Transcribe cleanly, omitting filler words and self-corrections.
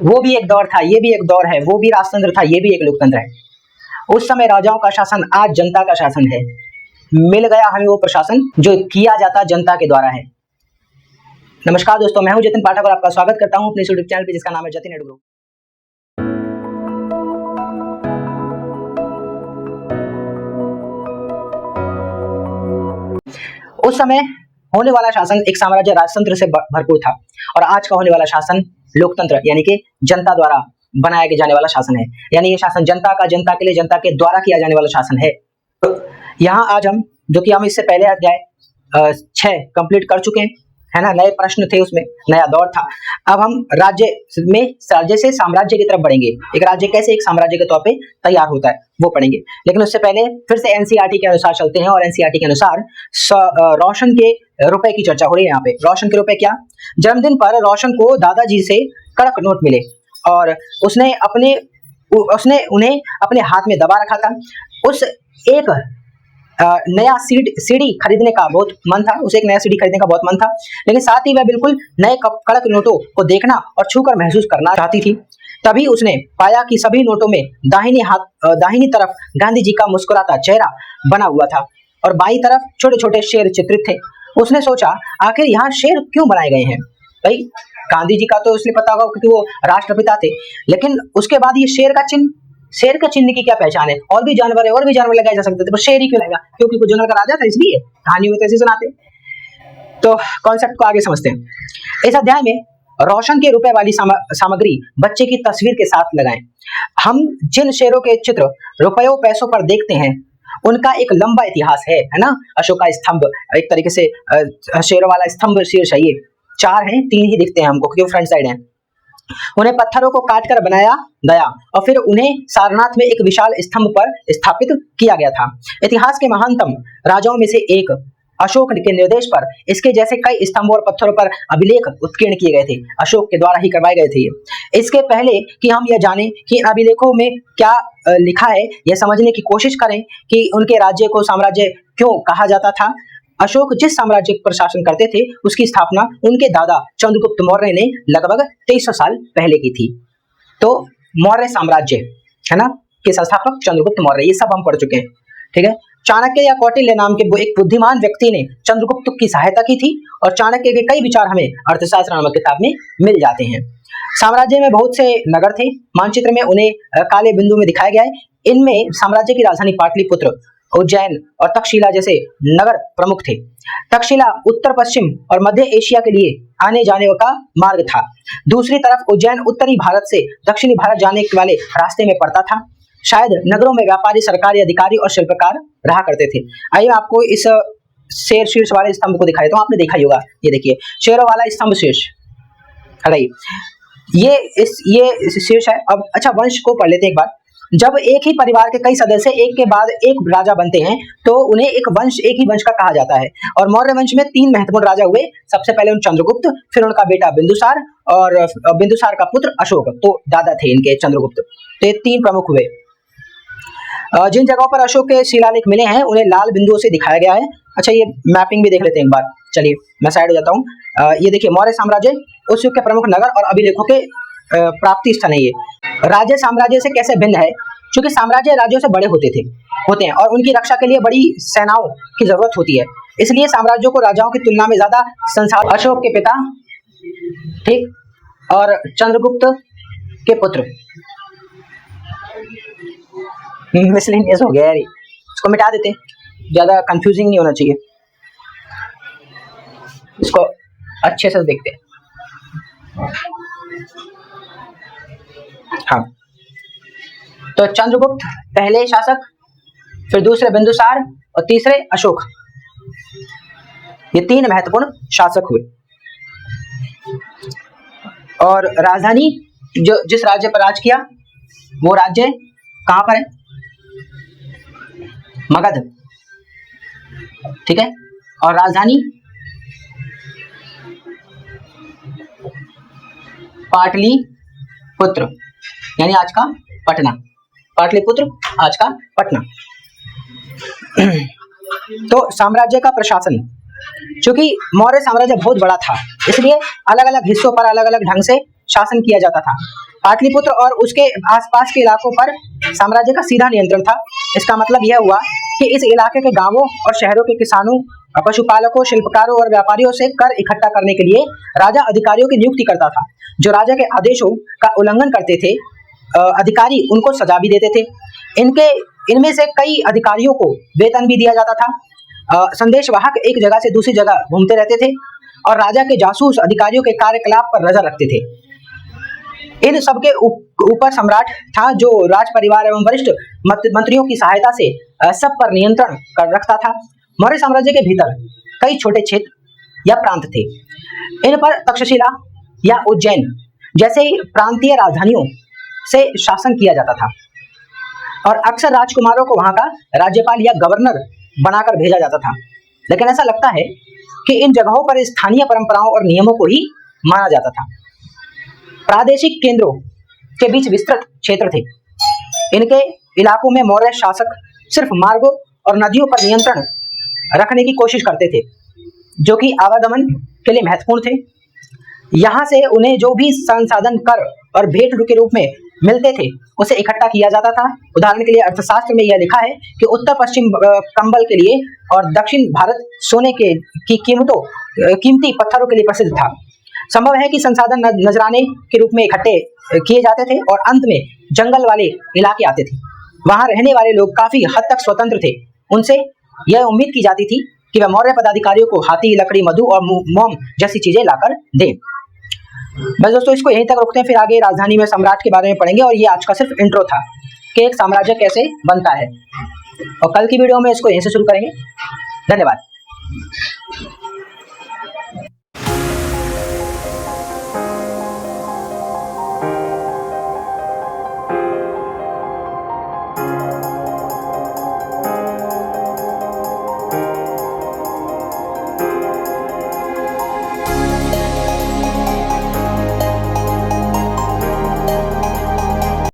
वो भी एक दौर था, ये भी एक दौर है, वो भी राजतंत्र था, ये भी एक लोकतंत्र है। उस समय राजाओं का शासन, आज जनता का शासन है। मिल गया हमें वो प्रशासन जो किया जाता जनता के द्वारा है। नमस्कार दोस्तों, मैं हूं जतिन पाठक और आपका स्वागत करता हूं अपने यूट्यूब चैनल पे जिसका नाम है जतिन एडु ग्रुप। उस समय होने वाला शासन एक साम्राज्य राजतंत्र से भरपूर था और आज का होने वाला शासन लोकतंत्र यानी कि जनता द्वारा बनाया जाने वाला शासन है। यानी ये शासन जनता का, जनता के लिए, जनता के द्वारा किया जाने वाला शासन है। तो यहाँ आज हम, जो कि हम इससे पहले अध्याय 6 कंप्लीट कर चुके हैं, है ना, नए प्रश्न थे, उसमें नया दौर था। अब हम राज्य से साम्राज्य की तरफ बढ़ेंगे। एक राज्य कैसे एक साम्राज्य के तौर पे तैयार होता है वो पढ़ेंगे। लेकिन उससे पहले फिर से एनसीईआरटी के अनुसार चलते हैं और एनसीईआरटी के अनुसार रोशन के रुपए की चर्चा हो रही है। यहाँ पे रोशन के रुपए क्या, जन्मदिन पर रोशन को दादाजी से कड़क नोट मिले और उसने उन्हें अपने हाथ में दबा रखा था। उस एक नया सीडी खरीदने का बहुत मन था, उसे एक नया सीडी खरीदने का बहुत मन था, लेकिन साथ ही वह बिल्कुल नए कड़क नोटों को देखना और छूकर महसूस करना चाहती थी। तभी उसने पाया कि सभी नोटों में दाहिनी तरफ गांधी जी का मुस्कुराता चेहरा बना हुआ था और बाईं तरफ छोटे छोटे शेर चित्रित थे। उसने सोचा, आखिर यहाँ शेर क्यों बनाए गए हैं? भाई, गांधी जी का तो इसलिए पता होगा क्योंकि वो राष्ट्रपिता थे, लेकिन उसके बाद ये शेर का चिन्ह की क्या पहचान है? और भी जानवर लगाए जा सकते थे, पर शेर ही क्यों लगा? क्योंकि कुछ जंगल का राजा था, इसलिए कहानी में तो ऐसे सुनाते। तो कॉन्सेप्ट को आगे समझते हैं। इस अध्याय में रोशन के रुपए वाली सामग्री बच्चे की तस्वीर के साथ लगाएं। हम जिन शेरों के चित्र रुपयों पैसों पर देखते हैं उनका एक लंबा इतिहास है ना। अशोक का स्तंभ, एक तरीके से शेरों वाला स्तंभ शीर्ष है। ये 4 हैं, 3 ही दिखते हैं हमको क्योंकि फ्रंट साइड है। उन्हें पत्थरों को काटकर बनाया गया और फिर उन्हें सारनाथ में एक विशाल स्तंभ पर स्थापित किया गया था। इतिहास के महानतम राजाओं में से एक अशोक के निर्देश पर इसके जैसे कई स्तंभों और पत्थरों पर अभिलेख उत्कीर्ण किए गए थे। अशोक के द्वारा ही करवाए गए थे। इसके पहले कि हम यह जानें कि अभिलेखों में क्या लिखा है, यह समझने की कोशिश करें कि उनके राज्य को साम्राज्य क्यों कहा जाता था। अशोक जिस साम्राज्य पर शासन करते थे उसकी स्थापना उनके दादा चंद्रगुप्त मौर्य ने लगभग 2300 साल पहले की थी। तो मौर्य साम्राज्य, है ना, के संस्थापक चंद्रगुप्त मौर्य, ये सब हम पढ़ चुके हैं। ठीक है। चाणक्य या कौटिल्य नाम के एक बुद्धिमान व्यक्ति ने चंद्रगुप्त की सहायता की थी और चाणक्य के कई विचार हमें अर्थशास्त्र नामक किताब में मिल जाते हैं। साम्राज्य में बहुत से नगर थे। मानचित्र में उन्हें काले बिंदु में दिखाया गया है। इनमें साम्राज्य की राजधानी पाटलिपुत्र, उज्जैन और तक्षशिला जैसे नगर प्रमुख थे। तक्षशिला उत्तर पश्चिम और मध्य एशिया के लिए आने जाने का मार्ग था। दूसरी तरफ उज्जैन उत्तरी भारत से दक्षिणी भारत जाने वाले रास्ते में पड़ता था। शायद नगरों में व्यापारी, सरकारी अधिकारी और शिल्पकार रहा करते थे। आइए आपको इस शेर शीर्ष वाले स्तंभ को दिखाई, तो आपने देखा ही होगा। ये देखिए, शेरों वाला स्तंभ शीर्ष, ये शीर्ष है। अब अच्छा, वंश को पढ़ लेते हैं एक बार। जब एक ही परिवार के कई सदस्य एक के बाद एक राजा बनते हैं तो उन्हें एक ही वंश का कहा जाता है। और मौर्य वंश में 3 महत्वपूर्ण राजा हुए। सबसे पहले चंद्रगुप्त, फिर उनका बेटा बिंदुसार और बिंदुसार का पुत्र अशोक, तो दादा थे इनके चंद्रगुप्त। तो ये 3 प्रमुख हुए। जिन जगहों पर अशोक के शिलालेख मिले हैं उन्हें लाल बिंदुओं से दिखाया गया है। अच्छा, ये मैपिंग भी देख लेते हैं एक बार। चलिए मैं साइड हो जाता हूँ। ये देखिए, मौर्य साम्राज्य उस युग के प्रमुख नगर और अभिलेखों के प्राप्ति स्थल है। ये राज्य साम्राज्य से कैसे भिन्न है? क्योंकि साम्राज्य राज्यों से बड़े होते हैं और उनकी रक्षा के लिए बड़ी सेनाओं की जरूरत होती है। इसलिए साम्राज्यों को राजाओं की तुलना में ज्यादा संसाधन। अशोक के पिता, ठीक, और चंद्रगुप्त के पुत्र। मिसलिनियस हो गया यार, इसको मिटा देते, ज्यादा कंफ्यूजिंग नहीं होना चाहिए। इसको अच्छे से देखते हैं। हाँ, तो चंद्रगुप्त पहले शासक, फिर दूसरे बिंदुसार और तीसरे अशोक, ये 3 महत्वपूर्ण शासक हुए। और राजधानी जिस राज्य पर राज किया वो राज्य कहां पर है? मगध, ठीक है। और राजधानी पाटलिपुत्र, यानी आज का पटना। पाटलिपुत्र आज का पटना। तो साम्राज्य का प्रशासन, चूंकि मौर्य साम्राज्य बहुत बड़ा था इसलिए अलग अलग हिस्सों पर अलग अलग ढंग से शासन किया जाता था। पाटलिपुत्र और उसके आसपास के इलाकों पर साम्राज्य का सीधा नियंत्रण था। इसका मतलब यह हुआ कि इस इलाके के गांवों और शहरों के किसानों, पशुपालकों, शिल्पकारों और व्यापारियों से कर इकट्ठा करने के लिए राजा अधिकारियों की नियुक्ति करता था, जो राजा के आदेशों का उल्लंघन करते थे। अधिकारी उनको सजा भी देते थे। इनमें से कई अधिकारियों को वेतन भी दिया जाता था। संदेशवाहक एक जगह से दूसरी जगह घूमते रहते थे और राजा के जासूस अधिकारियों के कार्यकलाप पर नजर रखते थे। इन सबके ऊपर सम्राट था, जो राज परिवार एवं वरिष्ठ मंत्रियों की सहायता से सब पर नियंत्रण कर रखता था। मौर्य साम्राज्य के भीतर कई छोटे क्षेत्र या प्रांत थे। इन पर तक्षशिला या उज्जैन जैसे प्रांतीय राजधानियों से शासन किया जाता था और अक्सर राजकुमारों को वहां का राज्यपाल या गवर्नर बनाकर भेजा जाता था। लेकिन ऐसा लगता है कि इन जगहों पर स्थानीय परंपराओं और नियमों को ही माना जाता था। प्रादेशिक केंद्रों के बीच विस्तृत क्षेत्र थे। इनके इलाकों में मौर्य शासक सिर्फ मार्गों और नदियों पर नियंत्रण रखने की कोशिश करते थे, जो कि आवागमन के लिए महत्वपूर्ण थे। यहाँ से उन्हें जो भी संसाधन कर और भेंट के रूप में मिलते थे, उसे इकट्ठा किया जाता था। उदाहरण के लिए अर्थशास्त्र में यह लिखा है कि उत्तर पश्चिम कंबल के लिए और दक्षिण भारत सोने की कीमती पत्थरों के लिए प्रसिद्ध था। संभव है कि संसाधन नजराने के रूप में इकट्ठे किए जाते थे और अंत में जंगल वाले इलाके आते थे। वहां रहने वाले लोग काफी हद तक स्वतंत्र थे। उनसे यह उम्मीद की जाती थी कि वह मौर्य पदाधिकारियों को हाथी, लकड़ी, मधु और मोम जैसी चीजें लाकर दें। बस दोस्तों, इसको यहीं तक रोकते हैं, फिर आगे राजधानी में सम्राट के बारे में पढ़ेंगे। और ये आज का सिर्फ इंट्रो था कि एक साम्राज्य कैसे बनता है, और कल की वीडियो में इसको यहीं से शुरू करेंगे। धन्यवाद।